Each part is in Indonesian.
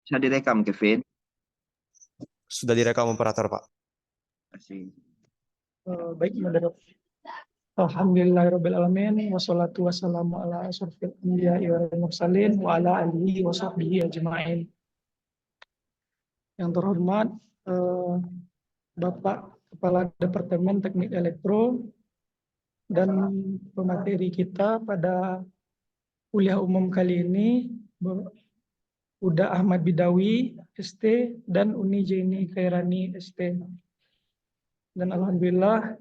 Bisa direkam, Kevin. Sudah direkam operator, Pak. Kasih. Baik, moderator. Alhamdulillahirrabbilalamin. Wassalatu wassalamu ala asyrofil anbiya'i wal mursalin wa ala alihi wa sahbihi ajma'in. Yang terhormat Bapak Kepala Departemen Teknik Elektro dan pemateri kita pada kuliah umum kali ini, Uda Ahmad Bidawi, ST, dan Uni Jeni Khairani, ST. Dan alhamdulillah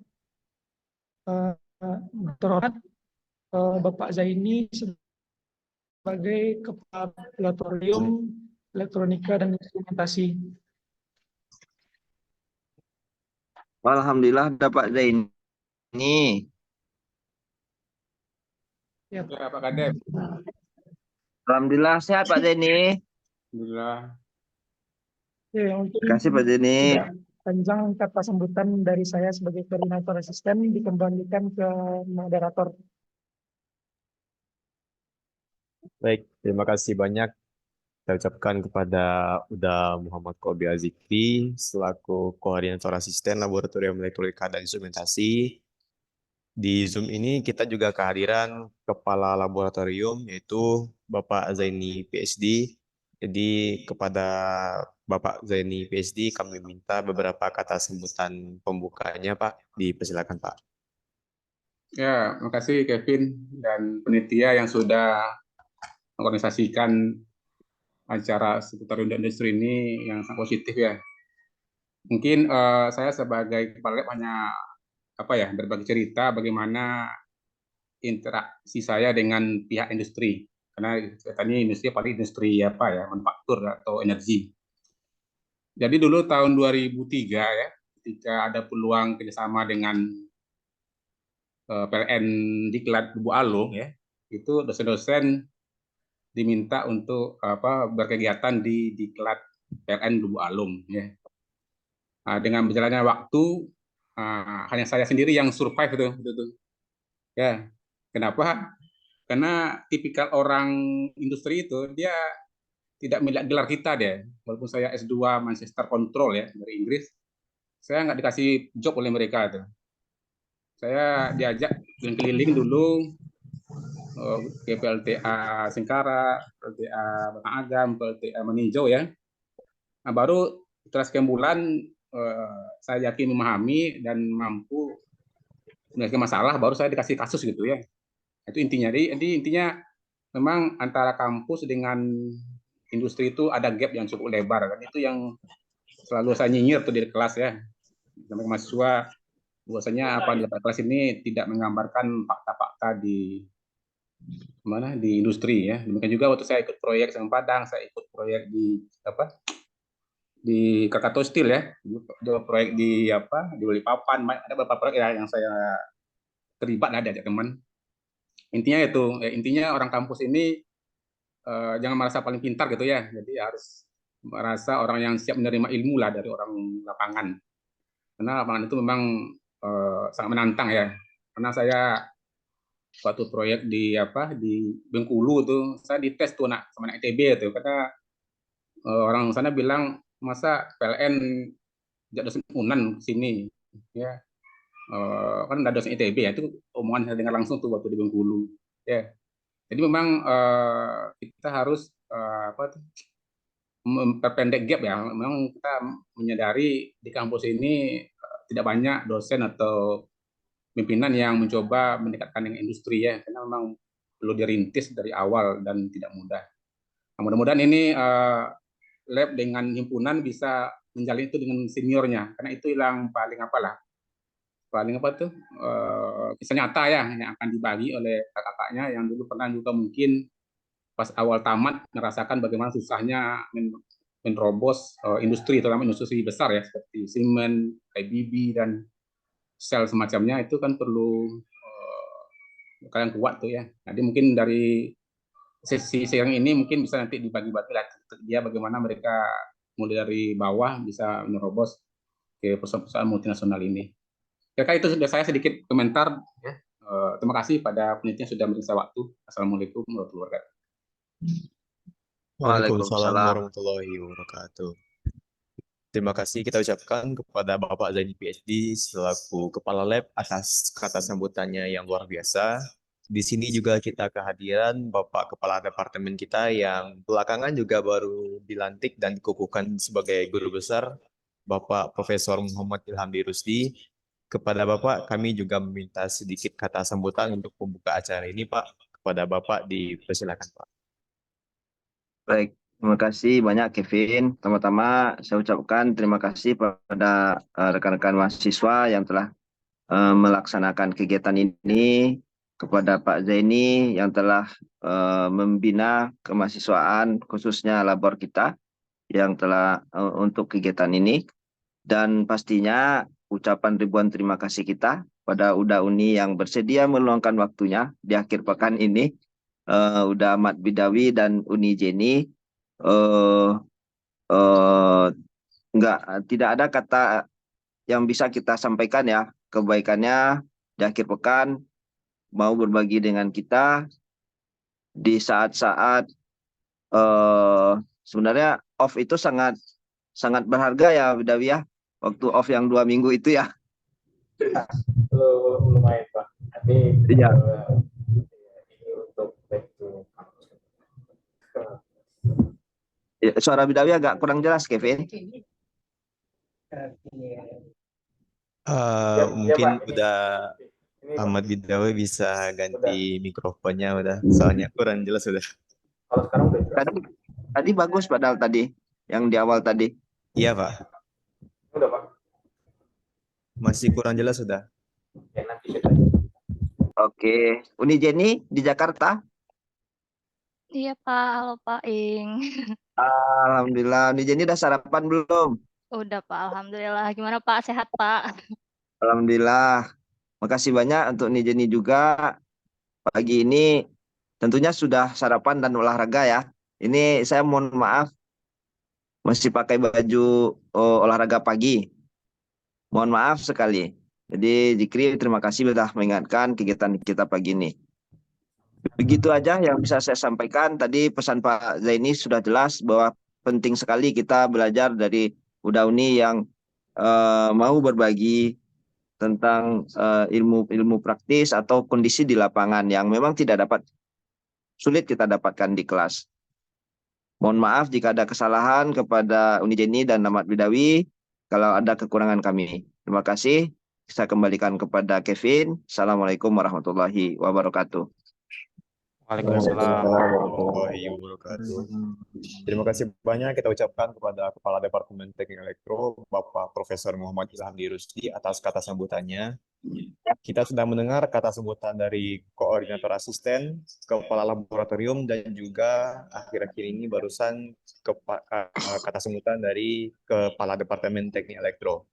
terhormat Bapak Zaini sebagai Kepala Laboratorium Elektronika dan Instrumentasi. Alhamdulillah dapat Zaini. Ya, Ya, Pak Kadep. Alhamdulillah sehat Pak Zaini. Alhamdulillah. ya, mungkin Terima kasih Pak Zaini. tidak panjang kata sambutan dari saya sebagai koordinator asisten dikembalikan ke moderator. Baik, terima kasih banyak. Saya ucapkan kepada Uda Muhammad Kobi Azikri selaku Koordinator Asisten Laboratorium Elektronika dan Instrumentasi. Di Zoom ini kita juga kehadiran Kepala Laboratorium yaitu Bapak Zaini PhD. Jadi kepada Bapak Zaini PhD kami minta beberapa kata sambutan pembukanya Pak. Dipersilakan Pak. Ya, terima kasih Kevin dan penitia yang sudah mengorganisasikan acara seputar industri ini yang sangat positif ya. Mungkin saya sebagai kepala lab hanya berbagi cerita bagaimana interaksi saya dengan pihak industri. Karena tadi industri paling industri manufaktur atau energi. Jadi dulu tahun 2003 ya, ketika ada peluang kerjasama dengan PLN Diklat Lubuk Alung ya, itu dosen-dosen diminta untuk berkegiatan di Diklat PLN Lubuk Alung ya. Nah, dengan berjalannya waktu hanya saya sendiri yang survive itu. Ya. Kenapa? Karena tipikal orang industri itu dia tidak melihat gelar kita deh. Walaupun saya S2 Manchester Control ya dari Inggris, saya nggak dikasih job oleh mereka tuh. Saya diajak keliling dulu ke PLTA Singkara, PLTA Batang Agam, PLTA Meninjau ya. Nah, baru setelah sekian bulan saya yakin memahami dan mampu menyelesaikan masalah, baru saya dikasih kasus gitu ya. Itu intinya. Jadi intinya memang antara kampus dengan industri itu ada gap yang cukup lebar kan. Itu yang selalu saya nyinyir tuh di kelas ya. Sampai mahasiswa bahwasanya apa di kelas ini tidak menggambarkan fakta-fakta di industri ya. Demikian juga waktu saya ikut proyek Semen Padang, saya ikut proyek di Krakatau Steel ya, proyek di Balikpapan, ada beberapa proyek ya yang saya terlibat ada teman. Intinya itu, intinya orang kampus ini jangan merasa paling pintar gitu ya, jadi harus merasa orang yang siap menerima ilmu lah dari orang lapangan, karena lapangan itu memang sangat menantang ya. Karena saya suatu proyek di Bengkulu tuh, saya dites tuh sama anak ITB itu, karena orang sana bilang masa PLN dosen Unan sini ya, kan ada dosen ITB ya, itu omongan saya dengar langsung tuh waktu di Bengkulu ya. Jadi memang kita harus memperpendek gap ya. Memang kita menyadari di kampus ini tidak banyak dosen atau pimpinan yang mencoba mendekatkan dengan industri ya, karena memang perlu dirintis dari awal dan tidak mudah. Nah, mudah-mudahan ini lab dengan himpunan bisa menjalin itu dengan seniornya, karena itu yang paling kisah nyata ya yang akan dibagi oleh kakak-kakaknya yang dulu pernah juga mungkin pas awal tamat merasakan bagaimana susahnya menerobos industri, terutama industri besar ya seperti semen, IBB dan sel semacamnya. Itu kan perlu kalian kuat tuh ya. Jadi mungkin dari sesi yang ini mungkin bisa nanti dibagi-bagi lah dia bagaimana mereka mulai dari bawah bisa menerobos ke perusahaan-perusahaan multinasional ini. Kira-kira itu sudah saya sedikit komentar ya. Terima kasih pada penelitian sudah memberi saya waktu. Assalamualaikum warahmatullahi wabarakatuh. Waalaikumsalam Waalaikumsalam. warahmatullahi wabarakatuh. Terima kasih kita ucapkan kepada Bapak Zaini PhD selaku Kepala Lab atas kata sambutannya yang luar biasa. Di sini juga kita kehadiran Bapak Kepala Departemen kita yang belakangan juga baru dilantik dan dikukuhkan sebagai Guru Besar, Bapak Profesor Muhammad Ilham Rusdi. Kepada Bapak kami juga meminta sedikit kata sambutan untuk pembuka acara ini, Pak. Kepada Bapak dipersilakan, Pak. Baik, terima kasih banyak Kevin. Pertama-tama saya ucapkan terima kasih pada rekan-rekan mahasiswa yang telah melaksanakan kegiatan ini, kepada Pak Zaini yang telah membina kemahasiswaan khususnya labor kita yang telah untuk kegiatan ini, dan pastinya ucapan ribuan terima kasih kita pada UDA Uni yang bersedia meluangkan waktunya di akhir pekan ini. UDA Ahmad Bidawi dan Uni Jeni, eh tidak ada kata yang bisa kita sampaikan ya, kebaikannya di akhir pekan mau berbagi dengan kita di saat-saat sebenarnya off itu sangat sangat berharga ya Bidawi ya, waktu off yang 2 minggu itu ya. Lumayan Pak. Tapi Iya. ini untuk back to kampus. Ya, suara Bidawi agak kurang jelas Kevin. Mungkin Pak, udah ini Ahmad Bidawi bisa ganti mikrofonnya udah, soalnya kurang jelas udah. kalau sekarang udah jelas. Tadi bagus padahal tadi yang di awal tadi. Iya Pak, Udah Pak. masih kurang jelas sudah. Ya nanti kita. Oke, Uni Jeni di Jakarta. Iya Pak, halo Pak Ing. Alhamdulillah. Uni Jeni udah sarapan belum? Udah Pak, Alhamdulillah. Gimana Pak, sehat Pak? Alhamdulillah. Makasih banyak untuk Uni Jeni juga. Pagi ini tentunya sudah sarapan dan olahraga ya. Ini saya mohon maaf masih pakai baju olahraga pagi. Mohon maaf sekali. Jadi Zikri terima kasih sudah mengingatkan kegiatan kita pagi ini. Begitu aja yang bisa saya sampaikan. Tadi pesan Pak Zaini sudah jelas bahwa penting sekali kita belajar dari UDA Uni yang mau berbagi tentang ilmu praktis atau kondisi di lapangan yang memang sulit kita dapatkan di kelas. Mohon maaf jika ada kesalahan kepada Uni Jeni dan Ahmad Bidawi kalau ada kekurangan kami. Terima kasih. Saya kembalikan kepada Kevin. Assalamualaikum warahmatullahi wabarakatuh. Waalaikumsalam warahmatullahi wabarakatuh. Terima kasih banyak kita ucapkan kepada Kepala Departemen Teknik Elektro, Bapak Profesor Muhammad Ilham Rusdi atas kata sambutannya. Kita sudah mendengar kata sambutan dari Koordinator Asisten, Kepala Laboratorium, dan juga akhir-akhir ini barusan kata sambutan dari Kepala Departemen Teknik Elektro.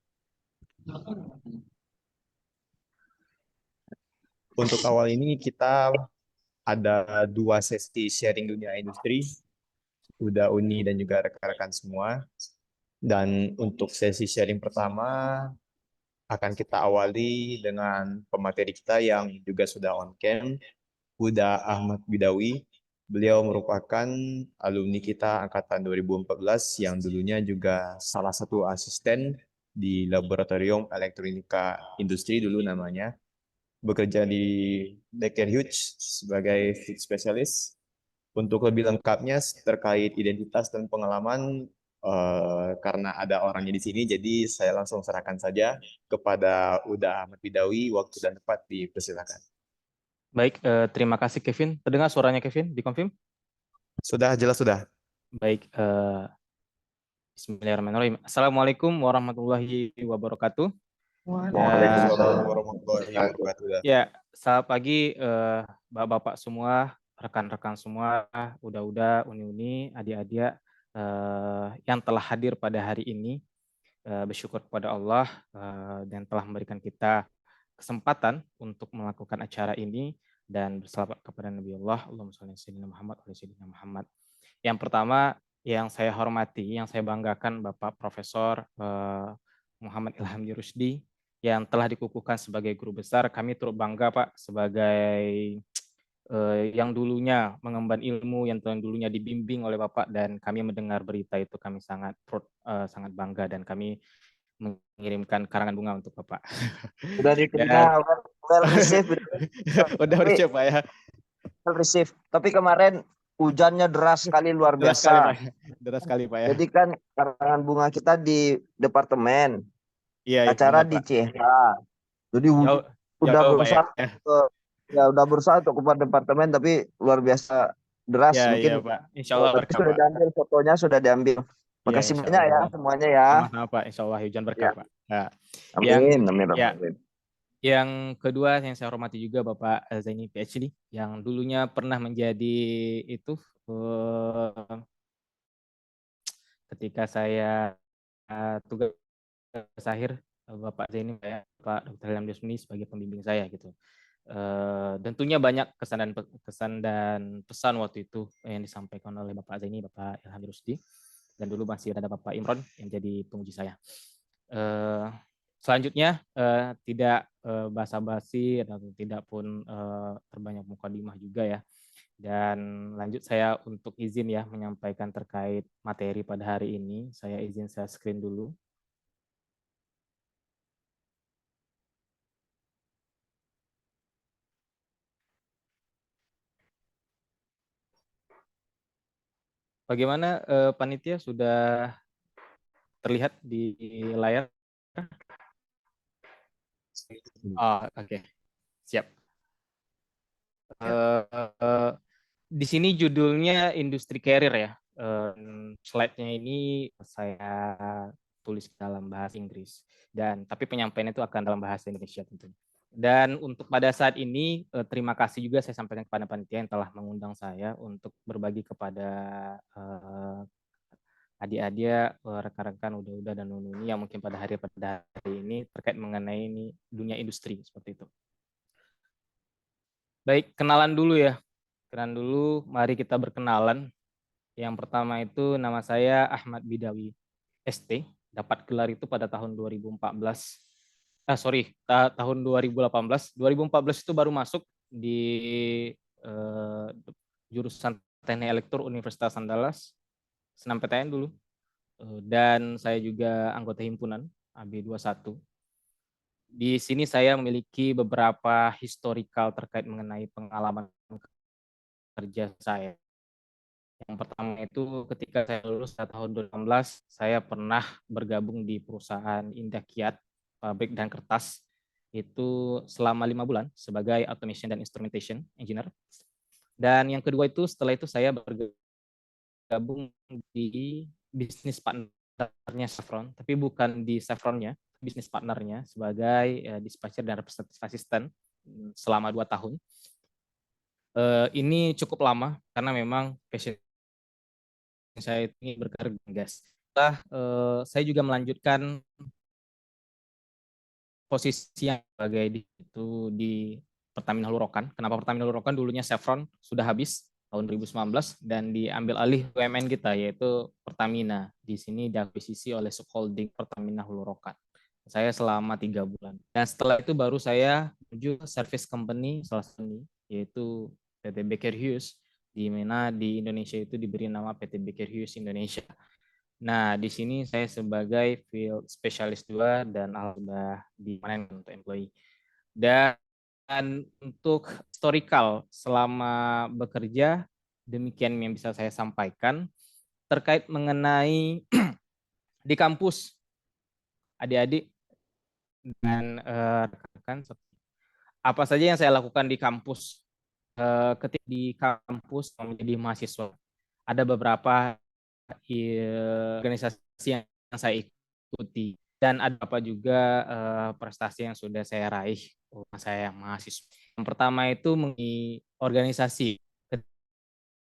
Untuk awal ini kita ada 2 sesi sharing dunia industri, UDA Uni dan juga rekan-rekan semua. Dan untuk sesi sharing pertama akan kita awali dengan pemateri kita yang juga sudah on cam, UDA Ahmad Bidawi. Beliau merupakan alumni kita angkatan 2014 yang dulunya juga salah satu asisten di Laboratorium Elektronika Industri dulu namanya. Bekerja di Baker Hughes sebagai field specialist. Untuk lebih lengkapnya terkait identitas dan pengalaman, karena ada orangnya di sini, jadi saya langsung serahkan saja kepada UDA Ahmad Bidawi. Waktu dan tempat dipersilakan. Baik, terima kasih Kevin. Terdengar suaranya Kevin? Dikonfirm? Sudah jelas sudah. Baik, Bismillahirrahmanirrahim. Assalamualaikum warahmatullahi wabarakatuh. Waalaikumsalam warahmatullahi wabarakatuh. Ya, selamat pagi Bapak-bapak semua, rekan-rekan semua, udah uni-uni, adik-adik yang telah hadir pada hari ini. Bersyukur kepada Allah dan telah memberikan kita kesempatan untuk melakukan acara ini dan berselawat kepada Nabi Allah, Allahumma sholli ala sayyidina Muhammad wa ala sayyidina Muhammad. Yang pertama yang saya hormati, yang saya banggakan Bapak Profesor Muhammad Ilham Rusdi yang telah dikukuhkan sebagai guru besar. Kami turut bangga Pak sebagai yang dulunya mengemban ilmu, yang dulunya dibimbing oleh Bapak, dan kami mendengar berita itu kami sangat sangat bangga, dan kami mengirimkan karangan bunga untuk Bapak. Sudah Dan diterima, well received. udah Tapi siap Pak ya. well received. Tapi kemarin hujannya deras sekali, luar Deras sekali Pak. biasa. Deras sekali Pak ya. Jadi kan karangan bunga kita di departemen, Iya, acara benar di Pak. CH. Jadi Jauh, udah jauh Pak ya. berusaha udah berusaha untuk ke departemen, tapi luar biasa deras. Ya, iya Mungkin Pak. Insya Allah berkah sudah Pak. diambil fotonya, sudah diambil. Iya, Makasih insya banyak ya Allah. semuanya ya. Sama-sama Pak. Insya Allah hujan berkah Ya. Pak. Nah, Amin, amin, ya, amin. yang kedua yang saya hormati juga Bapak Zaini PhD, yang dulunya pernah menjadi itu ketika saya tugas akhir, Bapak Zaini, Pak Dr. Ilham Desmuni sebagai pembimbing saya gitu. Tentunya banyak kesan dan pesan waktu itu yang disampaikan oleh Bapak Zaini, Bapak Ilham Rusdi, dan dulu masih ada Bapak Imron yang jadi penguji saya. Selanjutnya tidak basa-basi atau tidak pun terbanyak mukadimah juga ya. Dan lanjut saya untuk izin ya menyampaikan terkait materi pada hari ini. Saya izin saya screen dulu. Bagaimana panitia, sudah terlihat di layar? Oh, oke. Siap. Di sini judulnya industri carrier ya. Slide-nya ini saya tulis dalam bahasa Inggris, dan tapi penyampaiannya itu akan dalam bahasa Indonesia tentunya. Dan untuk pada saat ini terima kasih juga saya sampaikan kepada panitia yang telah mengundang saya untuk berbagi kepada adik-adik, rekan-rekan udah dan nununi yang mungkin pada hari ini terkait mengenai ini dunia industri seperti itu. Baik, kenalan dulu ya. Kenalan dulu, mari kita berkenalan. Yang pertama itu nama saya Ahmad Bidawi ST, dapat gelar itu pada tahun 2014. Tahun 2018. 2014 itu baru masuk di jurusan Teknik Elektro Universitas Andalas, SNMPTN dulu. Dan saya juga anggota himpunan AB21. Di sini saya memiliki beberapa historical terkait mengenai pengalaman kerja saya. Yang pertama itu ketika saya lulus pada tahun 2016, saya pernah bergabung di perusahaan Indah Kiat, pabrik dan kertas, itu selama 5 bulan sebagai automation dan instrumentation engineer. Dan yang kedua itu setelah itu saya bergabung di bisnis partnernya Chevron, tapi bukan di Chevronnya, bisnis partnernya sebagai dispatcher dan representative assistant selama 2 tahun. Ini cukup lama karena memang passion saya ini berkarir gas. Setelah saya juga melanjutkan posisi yang sebagai itu di Pertamina Hulu Rokan. Kenapa Pertamina Hulu Rokan? Dulunya Chevron sudah habis tahun 2019 dan diambil alih BUMN kita yaitu Pertamina. Di sini diakuisisi oleh subholding Pertamina Hulu Rokan. Saya selama 3 bulan. Dan setelah itu baru saya menuju service company salah satu yaitu PT Baker Hughes, di mana di Indonesia itu diberi nama PT Baker Hughes Indonesia. Nah, di sini saya sebagai field specialist 2 dan alhamdulillah dimanen untuk employee. Dan untuk historical selama bekerja, demikian yang bisa saya sampaikan terkait mengenai di kampus, adik-adik dan rekan-rekan, apa saja yang saya lakukan di kampus. Ketika di kampus menjadi mahasiswa, ada beberapa organisasi yang saya ikuti dan ada apa juga prestasi yang sudah saya raih saya yang mahasiswa. Yang pertama itu mengenai organisasi.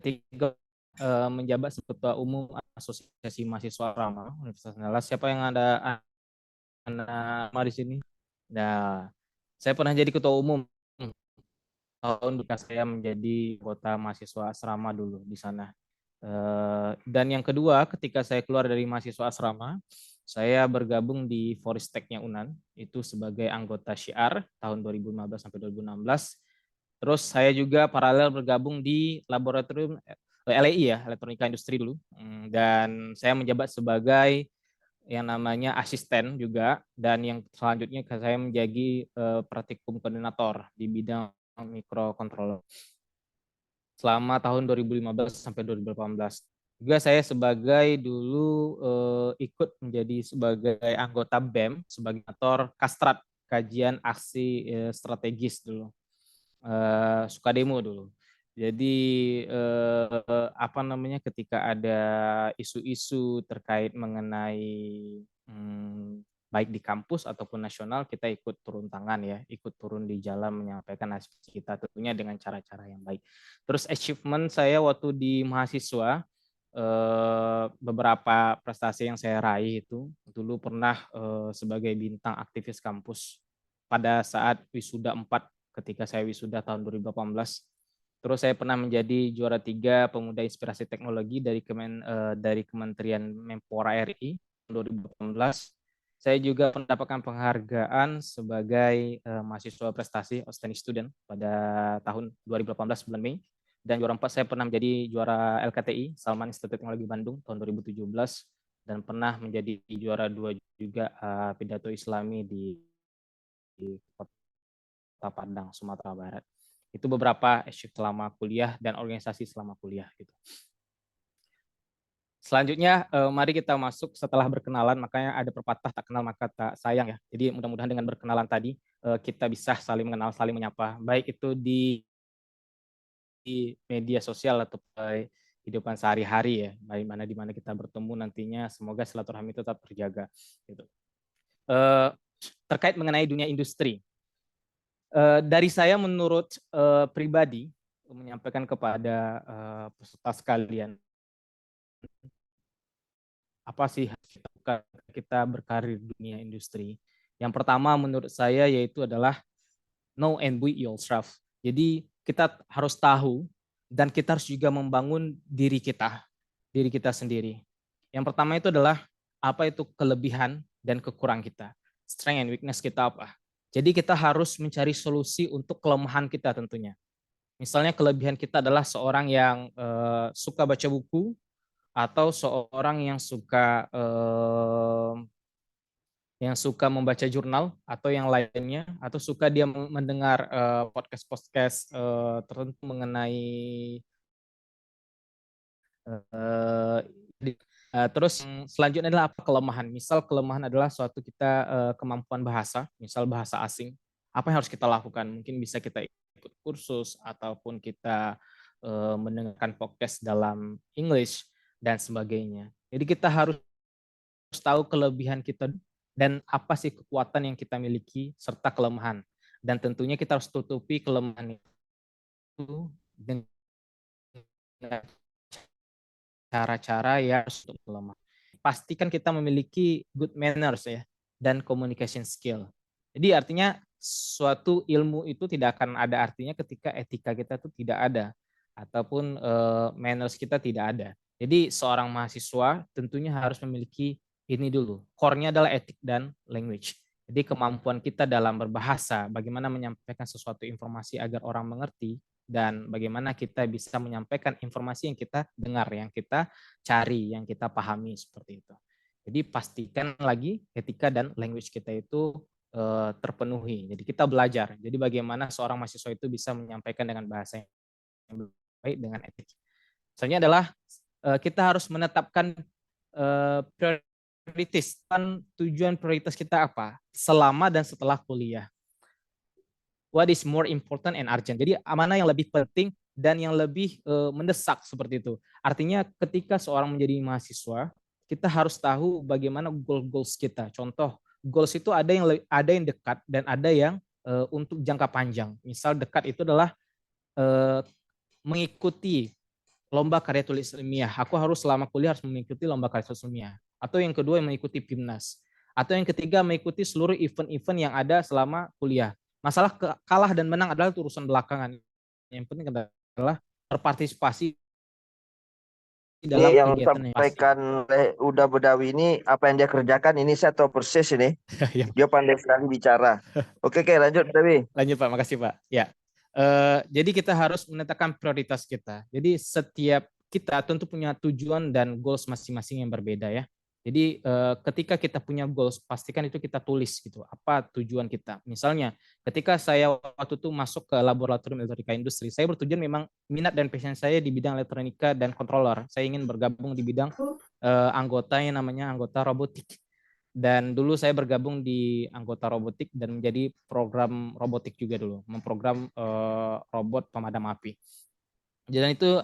Ketika menjabat sebagai ketua umum Asosiasi Mahasiswa Asrama Universitas Andalas. Siapa yang ada anak di sini? Nah, saya pernah jadi ketua umum tahun ketika saya menjadi anggota mahasiswa asrama dulu di sana. Dan yang kedua, ketika saya keluar dari mahasiswa asrama, saya bergabung di Foristeknya UNAN, itu sebagai anggota syiar tahun 2015 sampai 2016. Terus saya juga paralel bergabung di laboratorium LEI ya, Elektronika Industri dulu. Dan saya menjabat sebagai yang namanya asisten juga, dan yang selanjutnya saya menjadi praktikum koordinator di bidang mikrokontroller selama tahun 2015 sampai 2018. Juga saya sebagai dulu ikut menjadi sebagai anggota BEM sebagai koordinator Kastrat, kajian aksi strategis dulu, Sukademo dulu. Jadi apa namanya, ketika ada isu-isu terkait mengenai baik di kampus ataupun nasional, kita ikut turun tangan ya, ikut turun di jalan menyampaikan aspirasi kita, tentunya dengan cara-cara yang baik. Terus achievement saya waktu di mahasiswa, beberapa prestasi yang saya raih itu, dulu pernah sebagai bintang aktivis kampus pada saat wisuda 4 ketika saya wisuda tahun 2018. Terus saya pernah menjadi juara 3 pemuda inspirasi teknologi dari Kementerian Menpora RI 2018. Saya juga mendapatkan penghargaan sebagai mahasiswa prestasi outstanding student pada tahun 2018 bulan Mei. Dan juara 4 saya pernah menjadi juara LKTI Salman Institut Teknologi Bandung tahun 2017, dan pernah menjadi juara 2 juga pidato Islami di Kota Padang, Sumatera Barat. Itu beberapa achieve selama kuliah dan organisasi selama kuliah gitu. Selanjutnya mari kita masuk setelah berkenalan, makanya ada pepatah tak kenal maka tak sayang ya. Jadi mudah-mudahan dengan berkenalan tadi kita bisa saling mengenal, saling menyapa, baik itu di media sosial atau kehidupan sehari-hari ya, di mana kita bertemu nantinya, semoga silaturahmi tetap terjaga gitu. Terkait mengenai dunia industri, dari saya menurut pribadi menyampaikan kepada peserta sekalian, apa sih kita berkarir di dunia industri. Yang pertama menurut saya yaitu adalah know and build yourself. Jadi kita harus tahu dan kita harus juga membangun diri kita sendiri. Yang pertama itu adalah apa itu kelebihan dan kekurangan kita, strength and weakness kita apa. Jadi kita harus mencari solusi untuk kelemahan kita tentunya. Misalnya kelebihan kita adalah seorang yang suka baca buku, atau seorang yang suka membaca jurnal atau yang lainnya, atau suka dia mendengar podcast tertentu mengenai terus selanjutnya adalah apa kelemahan. Misal kelemahan adalah suatu kita kemampuan bahasa, misal bahasa asing. Apa yang harus kita lakukan? Mungkin bisa kita ikut kursus ataupun kita mendengarkan podcast dalam English dan sebagainya. Jadi kita harus tahu kelebihan kita dan apa sih kekuatan yang kita miliki serta kelemahan. Dan tentunya kita harus tutupi kelemahan itu dengan cara-cara yang untuk melemah. Pastikan kita memiliki good manners ya dan communication skill. Jadi artinya suatu ilmu itu tidak akan ada artinya ketika etika kita itu tidak ada ataupun manners kita tidak ada. Jadi seorang mahasiswa tentunya harus memiliki ini dulu. Core-nya adalah etik dan language. Jadi kemampuan kita dalam berbahasa, bagaimana menyampaikan sesuatu informasi agar orang mengerti, dan bagaimana kita bisa menyampaikan informasi yang kita dengar, yang kita cari, yang kita pahami seperti itu. Jadi pastikan lagi etika dan language kita itu terpenuhi. Jadi kita belajar. Jadi bagaimana seorang mahasiswa itu bisa menyampaikan dengan bahasa yang baik dengan etik. Selanjutnya adalah kita harus menetapkan prioritas dan tujuan prioritas kita apa selama dan setelah kuliah. What is more important and urgent. Jadi mana yang lebih penting dan yang lebih mendesak seperti itu. Artinya ketika seorang menjadi mahasiswa, kita harus tahu bagaimana goals kita. Contoh, goals itu ada yang dekat dan ada yang untuk jangka panjang. Misal dekat itu adalah mengikuti lomba karya tulis ilmiah. Aku harus selama kuliah harus mengikuti lomba karya tulis ilmiah. Atau yang kedua mengikuti PIMNAS. Atau yang ketiga mengikuti seluruh event-event yang ada selama kuliah. Masalah kalah dan menang adalah urusan belakangan. Yang penting adalah berpartisipasi dalam ini yang kegiatan disampaikan oleh Uda Bedawi ini apa yang dia kerjakan ini saya tahu persis ini. Dia pandai sekali bicara. Oke, lanjut Bedawi. Lanjut Pak, makasih Pak. Ya. Jadi kita harus menetapkan prioritas kita. Jadi setiap kita tentu punya tujuan dan goals masing-masing yang berbeda ya. Jadi ketika kita punya goals, pastikan itu kita tulis gitu. Apa tujuan kita? Misalnya, ketika saya waktu itu masuk ke laboratorium elektronika industri, saya bertujuan memang minat dan passion saya di bidang elektronika dan controller. Saya ingin bergabung di bidang anggota yang namanya anggota robotik. Dan dulu saya bergabung di anggota robotik dan menjadi program robotik juga dulu, memprogram robot pemadam api. Dan itu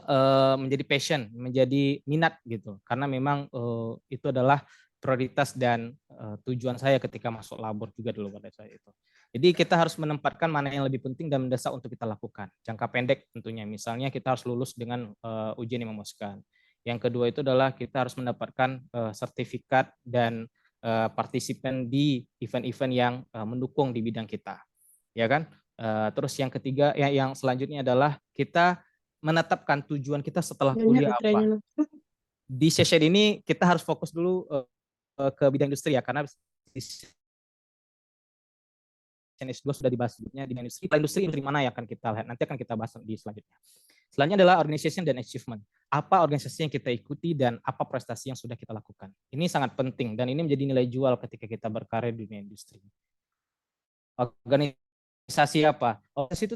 menjadi passion, menjadi minat gitu, karena memang itu adalah prioritas dan tujuan saya ketika masuk labor juga dulu pada saat itu. Jadi kita harus menempatkan mana yang lebih penting dan mendesak untuk kita lakukan. Jangka pendek tentunya, misalnya kita harus lulus dengan ujian yang memuaskan. Yang kedua itu adalah kita harus mendapatkan sertifikat dan partisipan di event-event yang mendukung di bidang kita, ya kan? Terus yang ketiga, yang selanjutnya adalah kita menetapkan tujuan kita setelah kuliah apa. Di session ini kita harus fokus dulu ke bidang industri ya, karena S2 sudah dibahas sebelumnya di industri mana yang akan kita lihat, nanti akan kita bahas di selanjutnya. Selanjutnya adalah organization dan achievement. Apa organisasi yang kita ikuti dan apa prestasi yang sudah kita lakukan. Ini sangat penting dan ini menjadi nilai jual ketika kita berkarir di dunia industri. Organisasi apa? Organisasi itu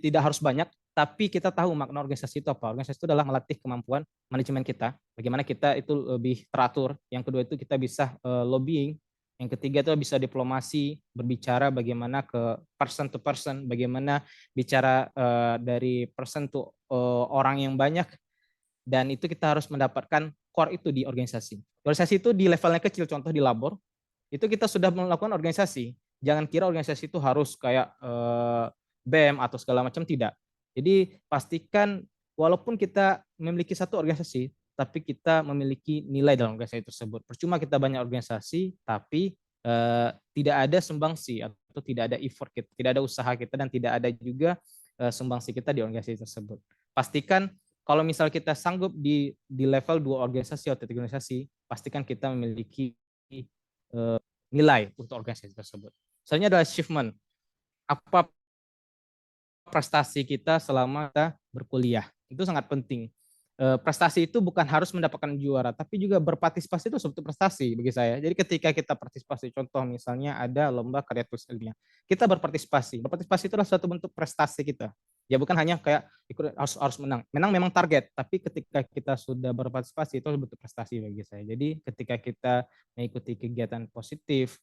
tidak harus banyak, tapi kita tahu makna organisasi itu apa. Organisasi itu adalah melatih kemampuan manajemen kita, bagaimana kita itu lebih teratur. Yang kedua itu kita bisa lobbying. Yang ketiga itu bisa diplomasi, berbicara bagaimana ke person to person, bagaimana bicara dari person to orang yang banyak, dan itu kita harus mendapatkan core itu di organisasi. Organisasi itu di levelnya kecil, contoh di labor, itu kita sudah melakukan organisasi. Jangan kira organisasi itu harus kayak BEM atau segala macam, tidak. Jadi pastikan walaupun kita memiliki satu organisasi, tapi kita memiliki nilai dalam organisasi tersebut. Percuma kita banyak organisasi, tapi tidak ada sumbangsi atau tidak ada effort kita, tidak ada usaha kita, dan tidak ada juga sumbangsi kita di organisasi tersebut. Pastikan kalau misal kita sanggup di level 2 organisasi atau 3 organisasi, pastikan kita memiliki nilai untuk organisasi tersebut. Selanjutnya adalah achievement. Apa prestasi kita selama kita berkuliah? Itu sangat penting. Prestasi itu bukan harus mendapatkan juara, tapi juga berpartisipasi itu suatu prestasi bagi saya. Jadi ketika kita partisipasi, contoh misalnya ada lomba karya tulis ilmiah, kita berpartisipasi. Berpartisipasi itu adalah suatu bentuk prestasi kita. Ya bukan hanya kayak ikut harus menang. Menang memang target, tapi ketika kita sudah berpartisipasi itu bentuk prestasi bagi saya. Jadi ketika kita mengikuti kegiatan positif,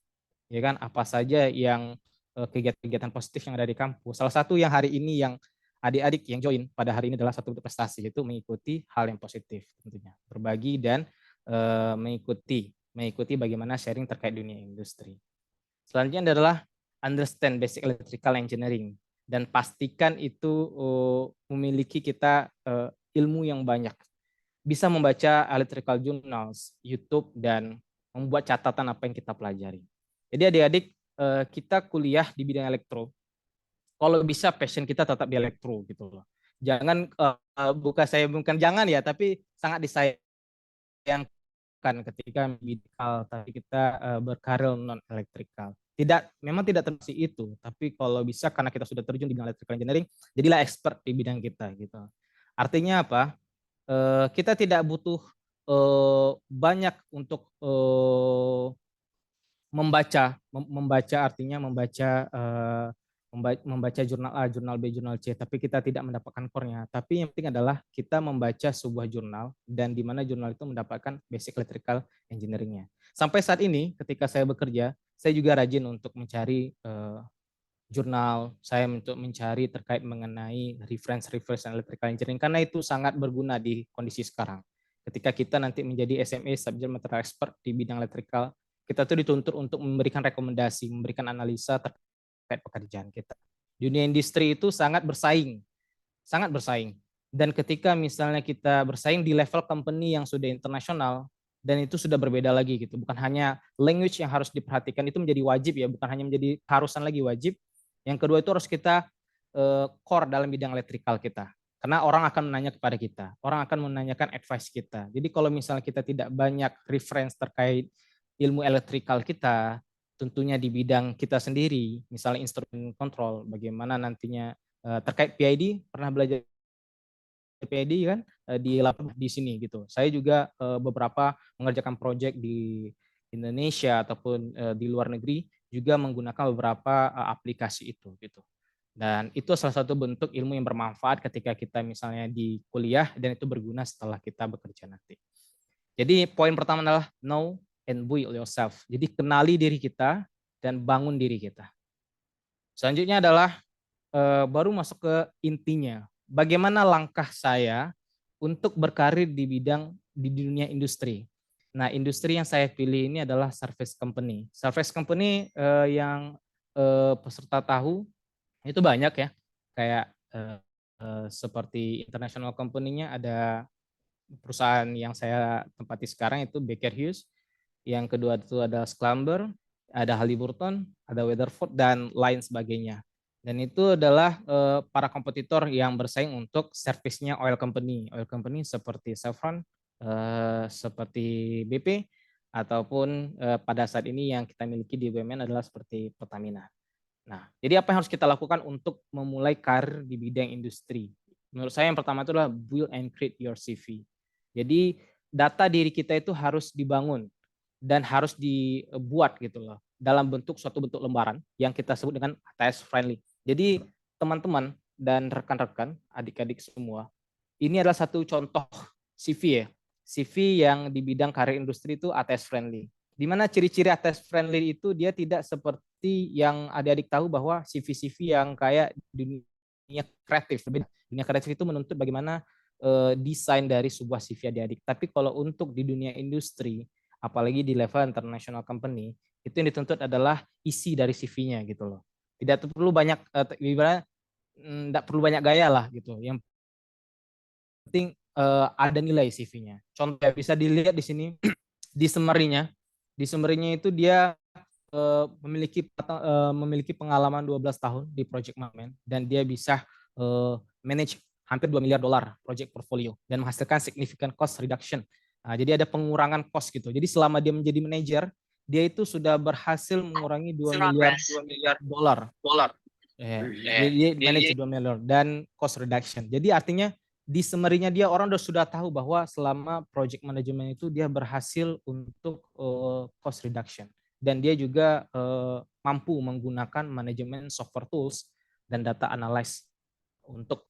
ya kan, apa saja yang kegiatan-kegiatan positif yang ada di kampus. Salah satu yang hari ini yang adik-adik yang join pada hari ini adalah satu bentuk prestasi, yaitu mengikuti hal yang positif tentunya, berbagi dan mengikuti bagaimana sharing terkait dunia industri. Selanjutnya adalah understand basic electrical engineering, dan pastikan itu memiliki kita ilmu yang banyak, bisa membaca electrical journals, YouTube, dan membuat catatan apa yang kita pelajari. Jadi adik-adik, kita kuliah di bidang elektro, kalau bisa passion kita tetap di elektro gitu loh. Jangan bukan jangan ya, tapi sangat disayangkan ketika medical tapi kita berkarir non elektrikal. Memang tidak termasuk itu, tapi kalau bisa karena kita sudah terjun di bidang electrical engineering, jadilah expert di bidang kita gitu. Artinya apa? Kita tidak butuh banyak untuk membaca artinya membaca jurnal A, jurnal B, jurnal C, tapi kita tidak mendapatkan core-nya. Tapi yang penting adalah kita membaca sebuah jurnal, dan di mana jurnal itu mendapatkan basic electrical engineering-nya. Sampai saat ini ketika saya bekerja, saya juga rajin untuk mencari jurnal, saya untuk mencari terkait mengenai reference electrical engineering, karena itu sangat berguna di kondisi sekarang. Ketika kita nanti menjadi SME, subject matter expert di bidang electrical, kita tuh dituntut untuk memberikan rekomendasi, memberikan analisa terkait pekerjaan kita. Dunia industri itu sangat bersaing. Dan ketika misalnya kita bersaing di level company yang sudah internasional, dan itu sudah berbeda lagi gitu. Bukan hanya language yang harus diperhatikan, itu menjadi wajib ya, bukan hanya menjadi harusan lagi, wajib. Yang kedua itu harus kita core dalam bidang elektrikal kita. Karena orang akan menanya kepada kita, orang akan menanyakan advice kita. Jadi kalau misalnya kita tidak banyak reference terkait ilmu elektrikal kita, tentunya di bidang kita sendiri, misalnya instrumen kontrol, bagaimana nantinya terkait PID, pernah belajar PID kan di sini gitu. Saya juga beberapa mengerjakan proyek di Indonesia ataupun di luar negeri juga menggunakan beberapa aplikasi itu gitu. Dan itu salah satu bentuk ilmu yang bermanfaat ketika kita misalnya di kuliah dan itu berguna setelah kita bekerja nanti. Jadi poin pertama adalah know and build yourself. Jadi kenali diri kita dan bangun diri kita. Selanjutnya adalah baru masuk ke intinya. Bagaimana langkah saya untuk berkarir di dunia industri. Nah, industri yang saya pilih ini adalah service company. Service company yang peserta tahu itu banyak ya, kayak seperti international company-nya ada perusahaan yang saya tempati sekarang itu Baker Hughes, yang kedua itu ada Schlumberger, ada Halliburton, ada Weatherford dan lain sebagainya. Dan itu adalah para kompetitor yang bersaing untuk servisnya oil company seperti Chevron, seperti BP, ataupun pada saat ini yang kita miliki di BUMN adalah seperti Pertamina. Nah, jadi apa yang harus kita lakukan untuk memulai karir di bidang industri? Menurut saya yang pertama itu adalah build and create your CV. Jadi data diri kita itu harus dibangun dan harus dibuat gitu loh dalam suatu bentuk lembaran yang kita sebut dengan ATS friendly. Jadi teman-teman dan rekan-rekan, adik-adik semua, ini adalah satu contoh CV ya. CV yang di bidang karir industri itu ATS friendly. Di mana ciri-ciri ATS friendly itu dia tidak seperti yang adik-adik tahu bahwa CV-CV yang kayak dunia kreatif. Dunia kreatif itu menuntut bagaimana desain dari sebuah CV adik-adik. Tapi kalau untuk di dunia industri, apalagi di level international company, itu yang dituntut adalah isi dari CV-nya gitu loh. Tidak perlu banyak, tidak perlu banyak gaya lah gitu. Yang penting ada nilai CV-nya. Contoh bisa dilihat di sini di summary-nya. Di summary-nya itu dia memiliki pengalaman 12 tahun di project management dan dia bisa manage hampir $2 miliar project portfolio dan menghasilkan significant cost reduction. Nah, jadi ada pengurangan cost gitu. Jadi selama dia menjadi manajer, dia itu sudah berhasil mengurangi $2 miliar. Dia manage 2 miliar dan cost reduction. Jadi artinya di summary-nya dia orang sudah tahu bahwa selama project management itu dia berhasil untuk cost reduction dan dia juga mampu menggunakan manajemen software tools dan data analysis untuk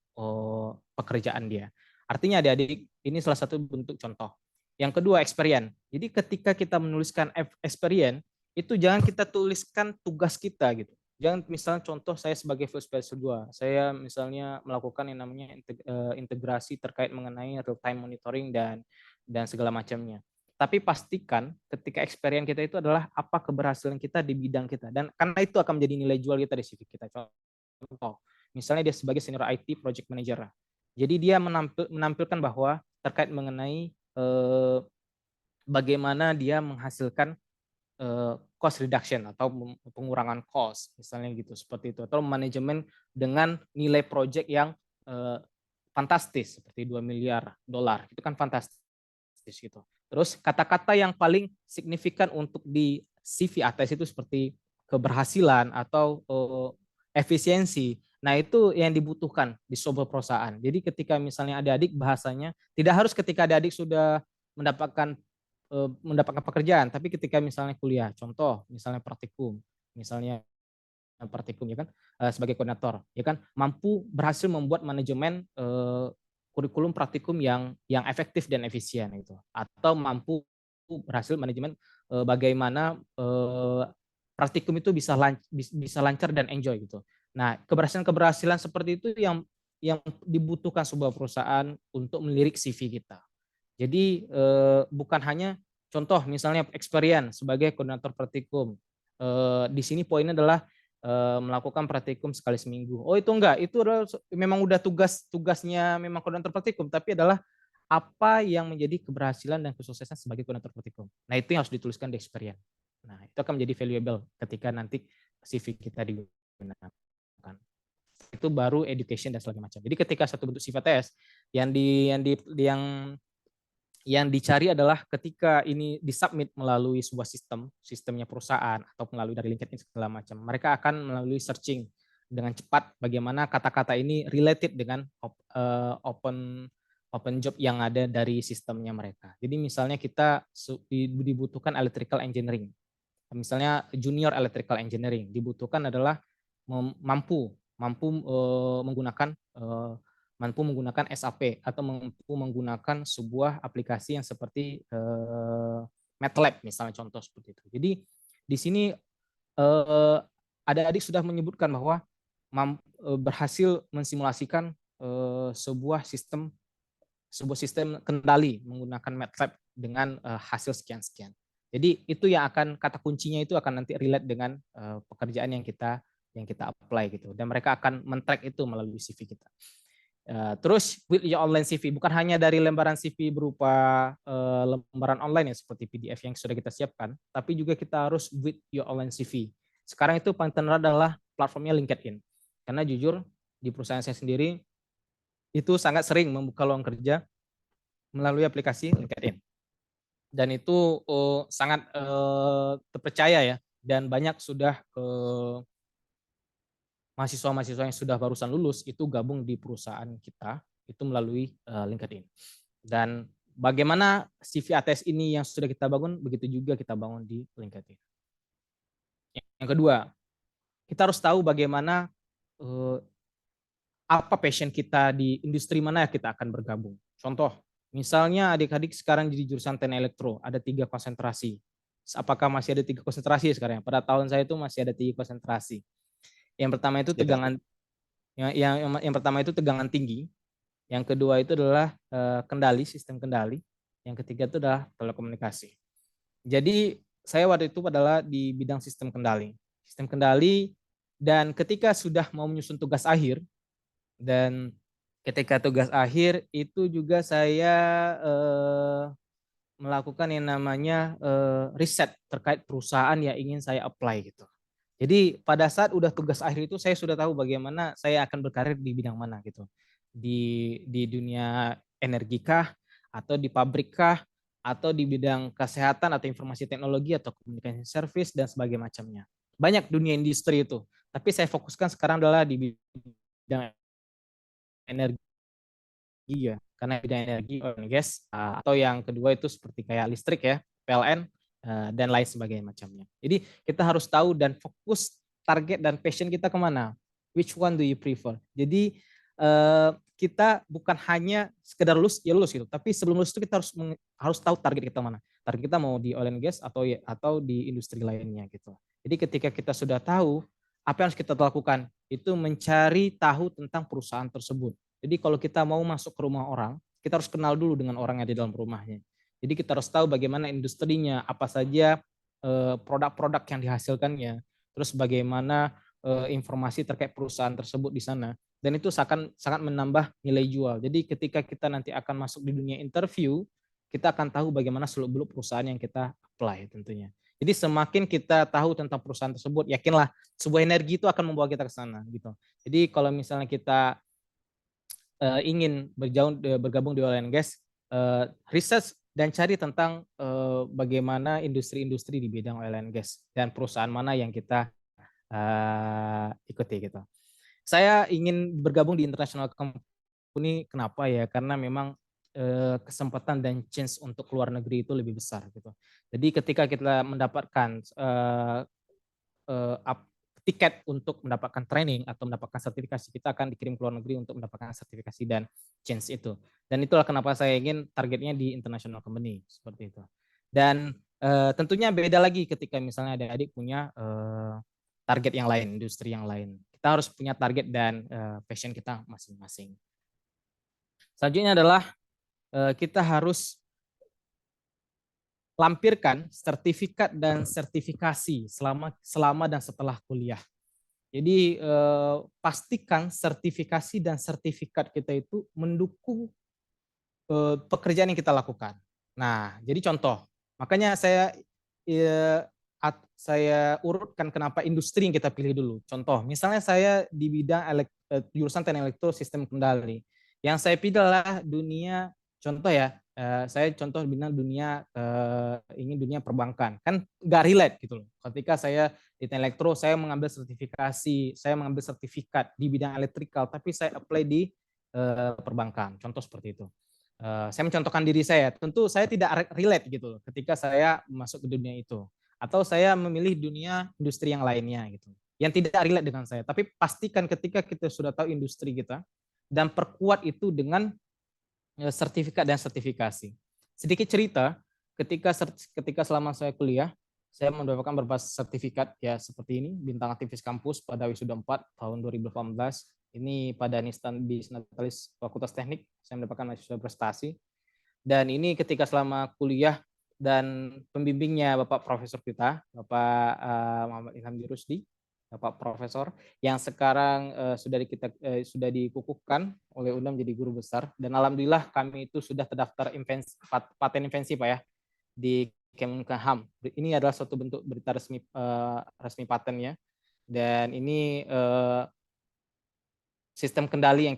pekerjaan dia. Artinya adik-adik ini salah satu bentuk contoh. Yang kedua experience. Jadi ketika kita menuliskan experience itu jangan kita tuliskan tugas kita gitu. Jangan misalnya contoh saya sebagai Field Specialist 2, saya misalnya melakukan yang namanya integrasi terkait mengenai real time monitoring dan segala macamnya. Tapi pastikan ketika experience kita itu adalah apa keberhasilan kita di bidang kita dan karena itu akan menjadi nilai jual kita di CV kita. Contoh, misalnya dia sebagai senior IT project manager. Jadi dia menampilkan bahwa terkait mengenai bagaimana dia menghasilkan cost reduction atau pengurangan cost misalnya gitu seperti itu atau manajemen dengan nilai project yang fantastis seperti $2 miliar itu kan fantastis gitu. Terus kata-kata yang paling signifikan untuk di CV ATS itu seperti keberhasilan atau efisiensi. Nah, itu yang dibutuhkan di sebuah perusahaan. Jadi ketika misalnya adik-adik bahasanya tidak harus ketika adik-adik sudah mendapatkan pekerjaan, tapi ketika misalnya kuliah, contoh misalnya praktikum ya kan sebagai koordinator, ya kan mampu berhasil membuat manajemen kurikulum praktikum yang efektif dan efisien itu, atau mampu berhasil manajemen bagaimana praktikum itu bisa lancar dan enjoy gitu. Nah, keberhasilan seperti itu yang dibutuhkan sebuah perusahaan untuk melirik CV kita. Jadi bukan hanya contoh misalnya experience sebagai koordinator praktikum. Di sini poinnya adalah melakukan praktikum sekali seminggu. Oh itu enggak, itu adalah memang udah tugasnya memang koordinator praktikum, tapi adalah apa yang menjadi keberhasilan dan kesuksesan sebagai koordinator praktikum. Nah itu yang harus dituliskan di experience. Nah itu akan menjadi valuable ketika nanti CV kita digunakan. Itu baru education dan segala macam. Jadi ketika satu bentuk sifat tes yang dicari adalah ketika ini disubmit melalui sebuah sistemnya perusahaan atau melalui dari LinkedIn segala macam, mereka akan melalui searching dengan cepat bagaimana kata-kata ini related dengan open job yang ada dari sistemnya mereka. Jadi misalnya kita dibutuhkan electrical engineering. Misalnya junior electrical engineering dibutuhkan adalah mampu menggunakan SAP atau mampu menggunakan sebuah aplikasi yang seperti MATLAB misalnya, contoh seperti itu. Jadi di sini adik-adik sudah menyebutkan bahwa berhasil mensimulasikan sebuah sistem kendali menggunakan MATLAB dengan hasil sekian-sekian. Jadi itu yang akan, kata kuncinya itu akan nanti relate dengan pekerjaan yang kita apply gitu. Dan mereka akan men-track itu melalui CV kita. Terus with your online CV, bukan hanya dari lembaran CV berupa lembaran online ya seperti PDF yang sudah kita siapkan, tapi juga kita harus with your online CV. Sekarang itu paling tenar adalah platformnya LinkedIn. Karena jujur di perusahaan saya sendiri itu sangat sering membuka lowongan kerja melalui aplikasi LinkedIn. Dan itu sangat terpercaya ya, dan banyak sudah mahasiswa-mahasiswa yang sudah barusan lulus itu gabung di perusahaan kita itu melalui LinkedIn. Dan bagaimana CV ATS ini yang sudah kita bangun, begitu juga kita bangun di LinkedIn. Yang kedua, kita harus tahu bagaimana apa passion kita di industri mana kita akan bergabung. Contoh, misalnya adik-adik sekarang di jurusan teknik elektro, ada 3 konsentrasi. Apakah masih ada 3 konsentrasi sekarang? Pada tahun saya itu masih ada 3 konsentrasi. Yang pertama itu tegangan, yang pertama itu tegangan tinggi. Yang kedua itu adalah sistem kendali. Yang ketiga itu adalah telekomunikasi. Jadi saya waktu itu adalah di bidang sistem kendali. Sistem kendali, dan ketika sudah mau menyusun tugas akhir, dan ketika tugas akhir itu juga saya melakukan yang namanya riset terkait perusahaan yang ingin saya apply gitu. Jadi pada saat udah tugas akhir itu saya sudah tahu bagaimana saya akan berkarir di bidang mana gitu. Di dunia energi kah, atau di pabrik kah, atau di bidang kesehatan atau informasi teknologi atau communication service dan sebagainya macamnya. Banyak dunia industri itu. Tapi saya fokuskan sekarang adalah di bidang energi ya, karena bidang energi oil and gas, atau yang kedua itu seperti kayak listrik ya, PLN dan lain sebagainya macamnya. Jadi kita harus tahu dan fokus target dan passion kita kemana. Which one do you prefer? Jadi kita bukan hanya sekedar lulus ya lulus gitu, tapi sebelum lulus itu kita harus tahu target kita mana. Target kita mau di oil and gas atau di industri lainnya gitu. Jadi ketika kita sudah tahu apa yang harus kita lakukan, itu mencari tahu tentang perusahaan tersebut. Jadi kalau kita mau masuk ke rumah orang, kita harus kenal dulu dengan orang yang di dalam rumahnya. Jadi kita harus tahu bagaimana industrinya, apa saja produk-produk yang dihasilkannya, terus bagaimana informasi terkait perusahaan tersebut di sana. Dan itu sangat menambah nilai jual. Jadi ketika kita nanti akan masuk di dunia interview, kita akan tahu bagaimana seluk-beluk perusahaan yang kita apply tentunya. Jadi semakin kita tahu tentang perusahaan tersebut, yakinlah sebuah energi itu akan membawa kita ke sana gitu. Jadi kalau misalnya kita ingin bergabung di oil and gas, research dan cari tentang bagaimana industri-industri di bidang oil and gas dan perusahaan mana yang kita ikuti gitu. Saya ingin bergabung di international company, kenapa ya? Karena memang kesempatan dan chance untuk keluar negeri itu lebih besar gitu. Jadi ketika kita mendapatkan tiket untuk mendapatkan training atau mendapatkan sertifikasi, kita akan dikirim ke luar negeri untuk mendapatkan sertifikasi dan chance itu. Dan itulah kenapa saya ingin targetnya di international company seperti itu. Dan tentunya beda lagi ketika misalnya adik-adik punya target yang lain, industri yang lain. Kita harus punya target dan passion kita masing-masing. Selanjutnya adalah kita harus lampirkan sertifikat dan sertifikasi selama dan setelah kuliah. Jadi pastikan sertifikasi dan sertifikat kita itu mendukung pekerjaan yang kita lakukan. Nah, jadi contoh, makanya saya urutkan kenapa industri yang kita pilih dulu. Contoh, misalnya saya di bidang jurusan teknik elektro sistem kendali. Yang saya pilih adalah dunia, contoh ya, saya contoh bidang dunia ingin dunia perbankan, kan nggak relate gitu loh. Ketika saya di Teknik Elektro, saya mengambil sertifikasi, saya mengambil sertifikat di bidang elektrikal, tapi saya apply di perbankan, contoh seperti itu. Saya mencontohkan diri saya, tentu saya tidak relate gitu loh ketika saya masuk ke dunia itu, atau saya memilih dunia industri yang lainnya gitu, yang tidak relate dengan saya. Tapi pastikan ketika kita sudah tahu industri kita dan perkuat itu dengan sertifikat dan sertifikasi. Sedikit cerita, ketika selama saya kuliah, saya mendapatkan beberapa sertifikat ya seperti ini, Bintang Aktivis Kampus pada Wisuda 4 tahun 2018. Ini pada Natalis Fakultas Teknik, saya mendapatkan mahasiswa prestasi. Dan ini ketika selama kuliah dan pembimbingnya Bapak Profesor kita, Bapak Muhammad Ilham Rusdi, Bapak Profesor, yang sekarang sudah dikukuhkan oleh UNAM jadi guru besar. Dan alhamdulillah kami itu sudah terdaftar paten invensi Pak ya di Kemenkumham. Ini adalah suatu bentuk berita resmi patennya. Dan ini sistem kendali yang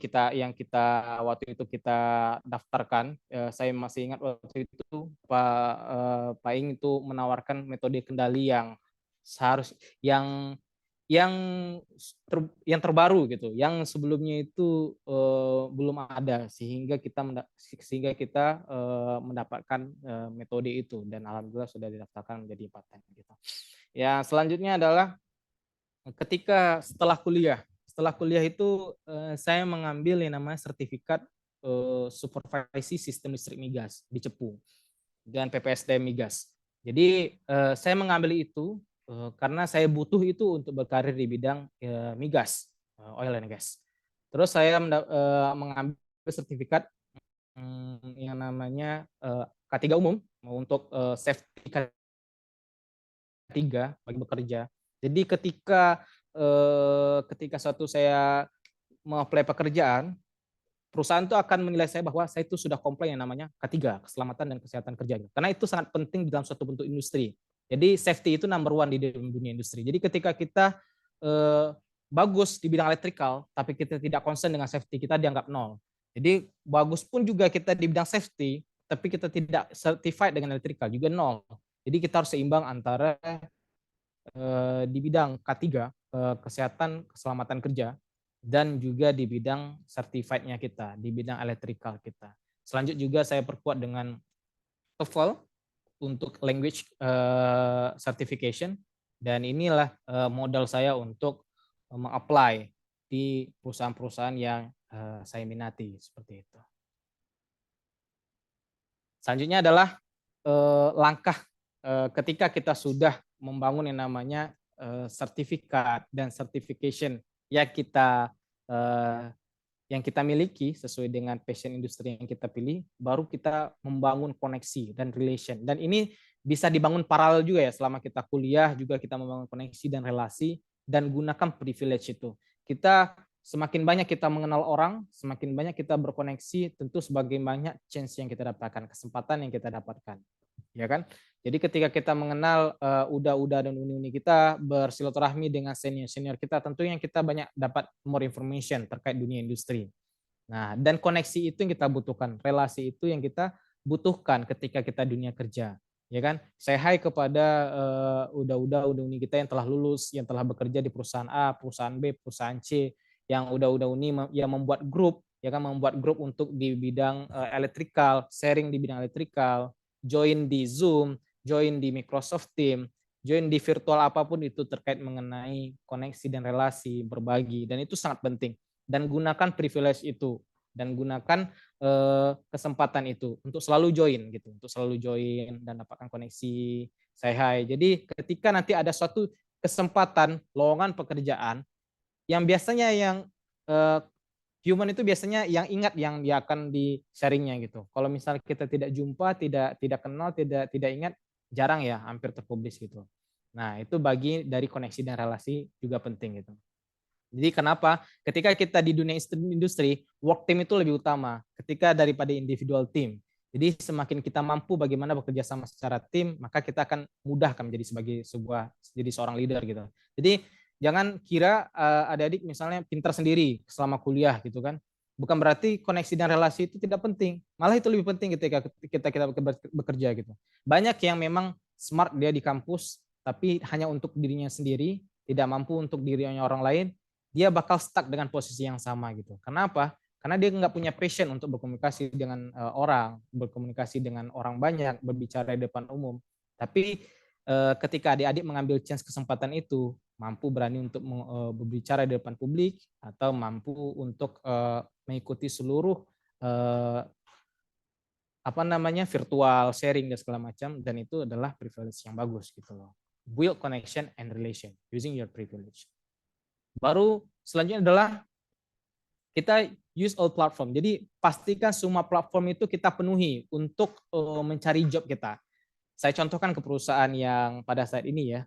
kita waktu itu kita daftarkan. Saya masih ingat waktu itu Pak Ing itu menawarkan metode kendali yang yang terbaru gitu, yang sebelumnya itu belum ada, sehingga kita mendapatkan metode itu, dan alhamdulillah sudah didaftarkan menjadi paten gitu. Ya, selanjutnya adalah ketika setelah kuliah itu saya mengambil yang namanya sertifikat supervisi sistem listrik migas di Cepu dengan PPSDM migas. Jadi saya mengambil itu karena saya butuh itu untuk berkarir di bidang migas, oil and gas. Terus saya mengambil sertifikat yang namanya K3 umum untuk safety K3 bagi bekerja. Jadi ketika suatu saya mengapply pekerjaan, perusahaan itu akan menilai saya bahwa saya itu sudah komplain yang namanya K3, keselamatan dan kesehatan kerja. Karena itu sangat penting dalam suatu bentuk industri. Jadi safety itu number one di dunia industri. Jadi ketika kita bagus di bidang elektrikal, tapi kita tidak concern dengan safety, kita dianggap nol. Jadi bagus pun juga kita di bidang safety, tapi kita tidak certified dengan elektrikal, juga nol. Jadi kita harus seimbang antara di bidang K3, kesehatan keselamatan kerja, dan juga di bidang certified-nya kita, di bidang elektrikal kita. Selanjutnya juga saya perkuat dengan TOEFL untuk language certification, dan inilah modal saya untuk mengapply di perusahaan-perusahaan yang saya minati, seperti itu. Selanjutnya adalah langkah ketika kita sudah membangun yang namanya sertifikat dan certification yang kita miliki sesuai dengan passion industri yang kita pilih, baru kita membangun koneksi dan relation. Dan ini bisa dibangun paralel juga ya, selama kita kuliah juga kita membangun koneksi dan relasi, dan gunakan privilege itu. Kita semakin banyak kita mengenal orang, semakin banyak kita berkoneksi, tentu semakin banyak chance yang kita dapatkan, kesempatan yang kita dapatkan. Ya kan? Jadi ketika kita mengenal UDA dan uni-uni kita, bersilaturahmi dengan senior-senior kita, tentunya kita banyak dapat more information terkait dunia industri. Nah, dan koneksi itu yang kita butuhkan, relasi itu yang kita butuhkan ketika kita dunia kerja. Ya kan? Say hi kepada uni kita yang telah lulus, yang telah bekerja di perusahaan A, perusahaan B, perusahaan C, yang uni yang membuat grup, ya kan, membuat grup untuk di bidang elektrikal, sharing di bidang elektrikal, join di Zoom, join di Microsoft Teams, join di virtual apapun itu terkait mengenai koneksi dan relasi, berbagi, dan itu sangat penting. Dan gunakan privilege itu, dan gunakan kesempatan itu untuk selalu join gitu, untuk selalu join dan dapatkan koneksi, say hi. Jadi ketika nanti ada suatu kesempatan lowongan pekerjaan yang biasanya yang human itu biasanya yang ingat yang dia akan di sharingnya gitu. Kalau misalnya kita tidak jumpa, tidak kenal, tidak ingat, jarang ya, hampir terpublish gitu. Nah, itu bagi dari koneksi dan relasi juga penting gitu. Jadi kenapa? Ketika kita di dunia industri, work team itu lebih utama ketika daripada individual team. Jadi semakin kita mampu bagaimana bekerja sama secara tim, maka kita akan mudah kan menjadi jadi seorang leader gitu. Jadi jangan kira adik-adik misalnya pintar sendiri selama kuliah gitu kan. bukan berarti koneksi dan relasi itu tidak penting. Malah itu lebih penting ketika kita bekerja gitu. Banyak yang memang smart dia di kampus, tapi hanya untuk dirinya sendiri, tidak mampu untuk dirinya orang lain, dia bakal stuck dengan posisi yang sama gitu. Kenapa? Karena dia nggak punya passion untuk berkomunikasi dengan orang, berkomunikasi dengan orang banyak, berbicara di depan umum. Tapi ketika adik-adik mengambil chance kesempatan itu, mampu berani untuk berbicara di depan publik, atau mampu untuk mengikuti seluruh virtual sharing dan segala macam, dan itu adalah privilege yang bagus gitu loh. Build connection and relation using your privilege. Baru selanjutnya adalah kita use all platform. Jadi pastikan semua platform itu kita penuhi untuk mencari job kita. Saya contohkan ke perusahaan yang pada saat ini ya,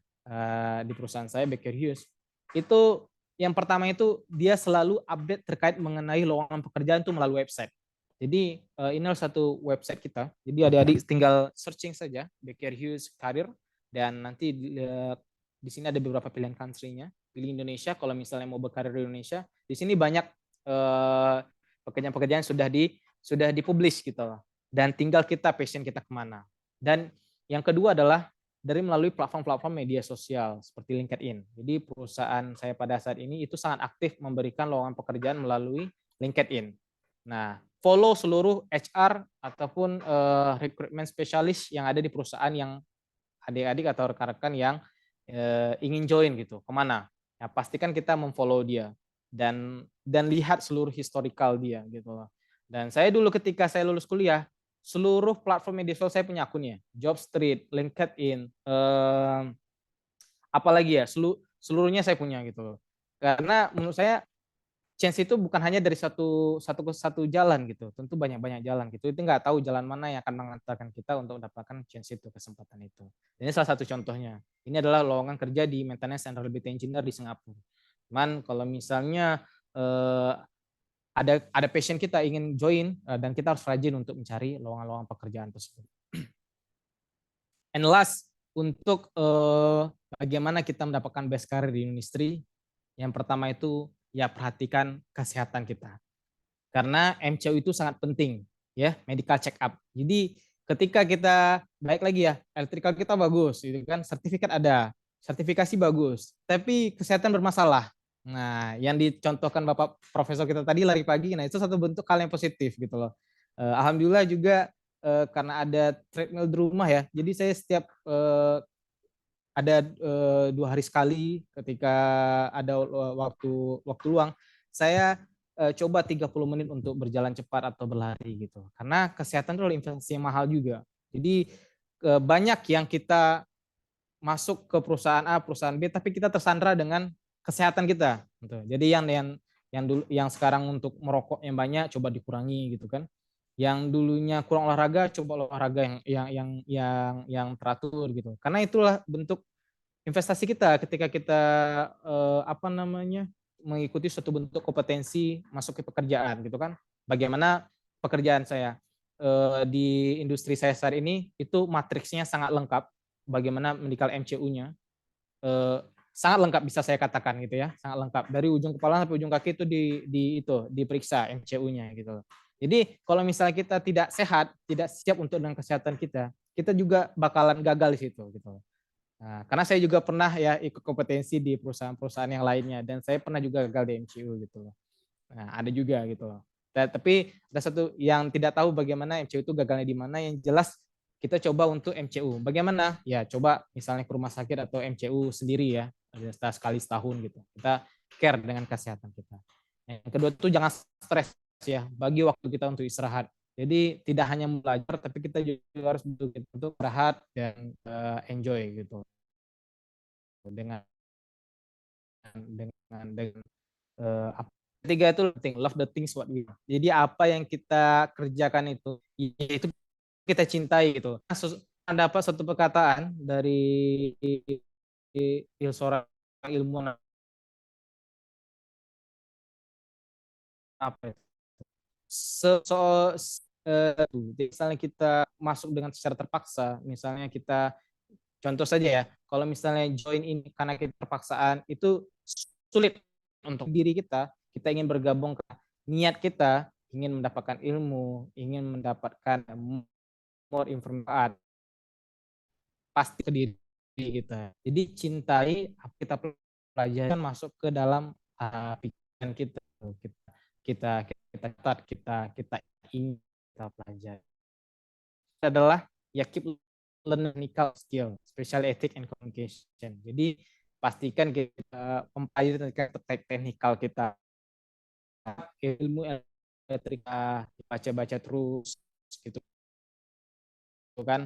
di perusahaan saya Baker Hughes, itu yang pertama itu dia selalu update terkait mengenai lowongan pekerjaan itu melalui website. Jadi ini adalah satu website kita. Jadi adik-adik tinggal searching saja Baker Hughes Career, dan nanti di sini ada beberapa pilihan country-nya. Pilih Indonesia kalau misalnya mau berkarir di Indonesia. Di sini banyak pekerjaan-pekerjaan sudah dipublish gitu, dan tinggal kita passion kita kemana. Dan yang kedua adalah dari melalui platform-platform media sosial seperti LinkedIn. Jadi perusahaan saya pada saat ini itu sangat aktif memberikan lowongan pekerjaan melalui LinkedIn. Nah, follow seluruh HR ataupun recruitment specialist yang ada di perusahaan yang adik-adik atau rekan-rekan yang ingin join gitu. Kemana? Ya, pastikan kita memfollow dia dan lihat seluruh historical dia gitu loh. Dan saya dulu ketika saya lulus kuliah, seluruh platform media sosial saya punya akunnya, Jobstreet, LinkedIn, apalagi ya, seluruhnya saya punya gitu. Karena menurut saya chance itu bukan hanya dari satu jalan gitu, tentu banyak jalan gitu. Itu nggak tahu jalan mana yang akan mengantarkan kita untuk mendapatkan chance itu, kesempatan itu. Ini salah satu contohnya. Ini adalah lowongan kerja di maintenance and reliability engineer di Singapura. Cuman kalau misalnya ada passion kita ingin join, dan kita harus rajin untuk mencari lowongan-lowongan pekerjaan tersebut. And last, untuk bagaimana kita mendapatkan best career di industri, yang pertama itu ya perhatikan kesehatan kita. Karena MCU itu sangat penting, ya, medical check up. Jadi ketika kita baik lagi ya, electrical kita bagus, gitu kan, sertifikat ada, sertifikasi bagus, tapi kesehatan bermasalah. Nah, yang dicontohkan Bapak Profesor kita tadi lari pagi, nah itu satu bentuk hal yang positif gitu loh. Alhamdulillah juga karena ada treadmill di rumah ya, jadi saya setiap ada 2 hari sekali ketika ada waktu luang, saya coba 30 menit untuk berjalan cepat atau berlari gitu. Karena kesehatan itu adalah investasi yang mahal juga. Jadi banyak yang kita masuk ke perusahaan A, perusahaan B, tapi kita tersandra dengan kesehatan kita. Gitu. Jadi yang sekarang untuk merokok yang banyak coba dikurangi gitu kan. Yang dulunya kurang olahraga coba olahraga yang teratur gitu. Karena itulah bentuk investasi kita ketika kita mengikuti suatu bentuk kompetensi masuk ke pekerjaan gitu kan. Bagaimana pekerjaan saya di industri saya saat ini itu matriksnya sangat lengkap. Bagaimana medical MCU-nya sangat lengkap bisa saya katakan gitu ya, sangat lengkap dari ujung kepala sampai ujung kaki itu diperiksa MCU-nya gitu. Jadi kalau misalnya kita tidak sehat, tidak siap untuk dengan kesehatan kita juga bakalan gagal di situ gitu. Nah, karena saya juga pernah ya ikut kompetensi di perusahaan-perusahaan yang lainnya dan saya pernah juga gagal di MCU gitu loh. Nah, ada juga gitu loh. Tapi ada satu yang tidak tahu bagaimana MCU itu gagalnya di mana, yang jelas kita coba untuk MCU. Bagaimana? Ya coba misalnya ke rumah sakit atau MCU sendiri ya, sekali setahun gitu. Kita care dengan kesehatan kita. Yang kedua itu jangan stres ya, bagi waktu kita untuk istirahat. Jadi tidak hanya belajar, tapi kita juga harus untuk istirahat dan enjoy gitu. Dengan ketiga itu penting, love the things what we do. Jadi apa yang kita kerjakan itu kita cintai gitu. Dapat satu perkataan dari seorang ilmuwan apa? Misalnya kita masuk dengan secara terpaksa, misalnya kita contoh saja ya, kalau misalnya join ini karena kita terpaksaan itu sulit untuk diri kita ingin bergabung ke niat kita ingin mendapatkan ilmu, ingin mendapatkan more informasi, pasti ke diri kita. Jadi cintai apa kita pelajari masuk ke dalam pikiran kita. Kita ingin kita pelajari. Itu adalah ya keep learning technical skill, special ethics and communication. Jadi pastikan kita mempelajari teknikal kita, ilmu elektrika, baca-baca terus gitu kan.